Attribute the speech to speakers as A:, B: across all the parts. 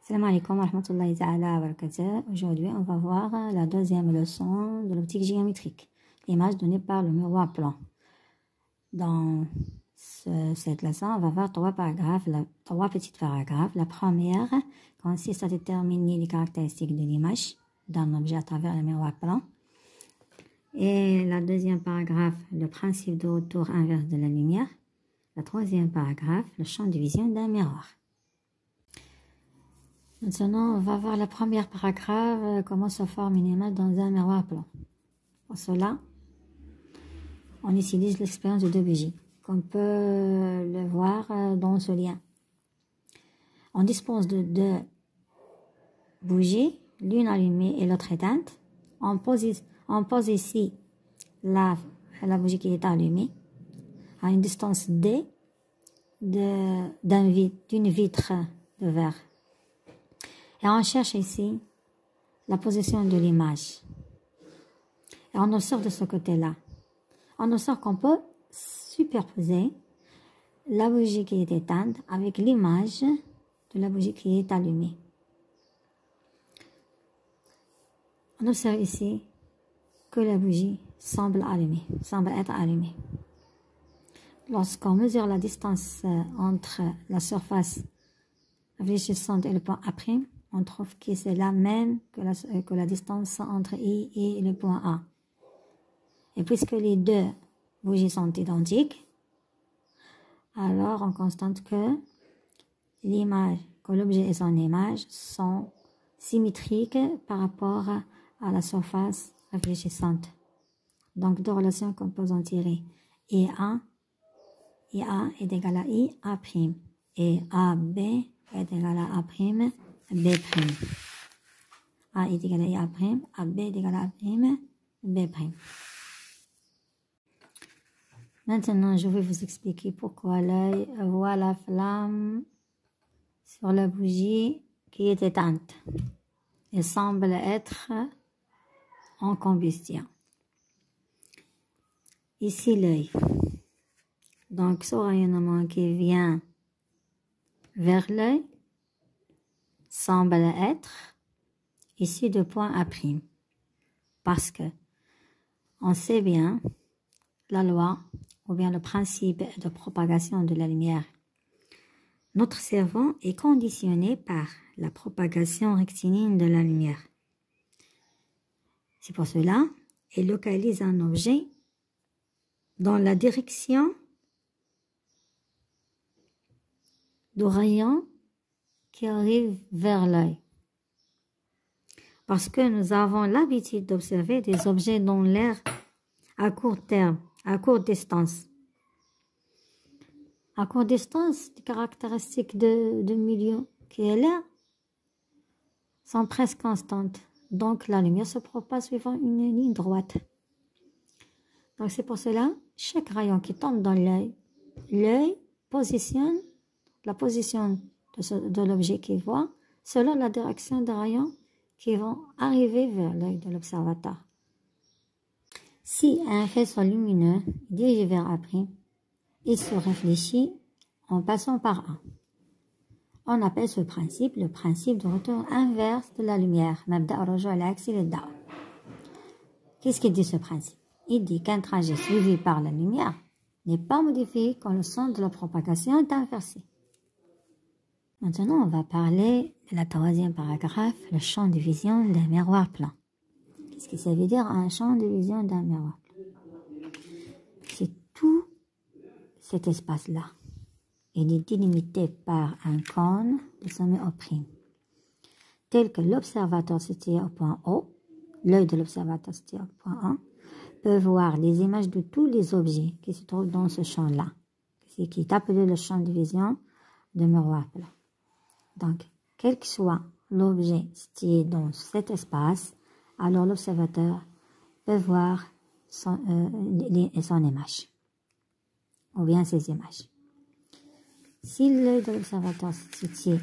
A: Salam alaikum wa rahmatullahi ta'ala wa barakatuh. Aujourd'hui, on va voir la deuxième leçon de l'optique géométrique, l'image donnée par le miroir plan. Dans cette leçon, on va voir trois petits paragraphes. La première consiste à déterminer les caractéristiques de l'image d'un objet à travers le miroir plan. Et la deuxième paragraphe, le principe de retour inverse de la lumière. La troisième paragraphe, le champ de vision d'un miroir. Maintenant, on va voir le premier paragraphe, comment se forme une image dans un miroir plan. Pour cela, on utilise l'expérience de deux bougies, qu'on peut le voir dans ce lien. On dispose de deux bougies, l'une allumée et l'autre éteinte. On pose ici la bougie qui est allumée à une distance D d'une vitre de verre. Et on cherche ici la position de l'image. Et on observe de ce côté-là. On observe qu'on peut superposer la bougie qui est éteinte avec l'image de la bougie qui est allumée. On observe ici que la bougie semble être allumée. Lorsqu'on mesure la distance entre la surface réfléchissante et le point A', on trouve que c'est la même que la distance entre I et le point A. Et puisque les deux bougies sont identiques, alors on constate que l'objet et son image sont symétriques par rapport à la surface réfléchissante. Donc, deux relations qu'on peut en tirer. IA est égal à IA'. Et AB est égal à A'. B'. A est égal à IA', AB est égal à A', B'. Maintenant, je vais vous expliquer pourquoi l'œil voit la flamme sur la bougie qui est éteinte et semble être en combustion. Ici, l'œil. Donc, ce rayonnement qui vient vers l'œil semble être issu de point A', parce que on sait bien la loi ou bien le principe de propagation de la lumière. Notre cerveau est conditionné par la propagation rectiligne de la lumière. C'est pour cela qu'il localise un objet dans la direction du rayon qui arrive vers l'œil. Parce que nous avons l'habitude d'observer des objets dans l'air à court terme, à courte distance. À courte distance, les caractéristiques de milieu qui est l'air sont presque constantes. Donc la lumière se propage suivant une ligne droite. Donc c'est pour cela, chaque rayon qui tombe dans l'œil positionne la position de l'objet qu'il voit selon la direction des rayons qui vont arriver vers l'œil de l'observateur. Si un faisceau lumineux dirigé vers A', il se réfléchit en passant par A. On appelle ce principe le principe de retour inverse de la lumière. Qu'est-ce qu'il dit ce principe? Il dit qu'un trajet suivi par la lumière n'est pas modifié quand le sens de la propagation est inversé. Maintenant, on va parler de la troisième paragraphe, le champ de vision d'un miroir plan. Qu'est-ce que ça veut dire un champ de vision d'un miroir plan? C'est tout cet espace-là. Il est délimité par un cône de sommet O', tel que l'observateur situé au point O, l'œil de l'observateur situé au point A, peut voir les images de tous les objets qui se trouvent dans ce champ-là, qui est appelé le champ de vision de miroir plan. Donc, quel que soit l'objet situé dans cet espace, alors l'observateur peut voir son image, ou bien ses images. Si l'œil de l'observateur est situé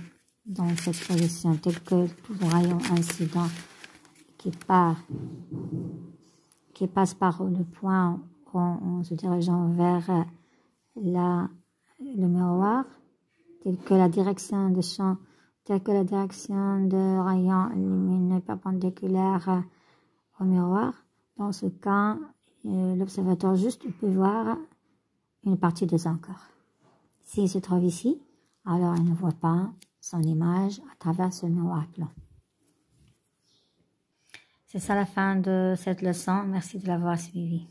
A: dans cette position, tel que tout rayon incident qui passe par le point en se dirigeant vers le miroir, tel que la direction de champ telle que la direction de rayon lumineux perpendiculaire au miroir. Dans ce cas, l'observateur juste peut voir une partie de son corps. S'il se trouve ici, alors il ne voit pas son image à travers ce miroir blanc. C'est ça la fin de cette leçon. Merci de l'avoir suivi.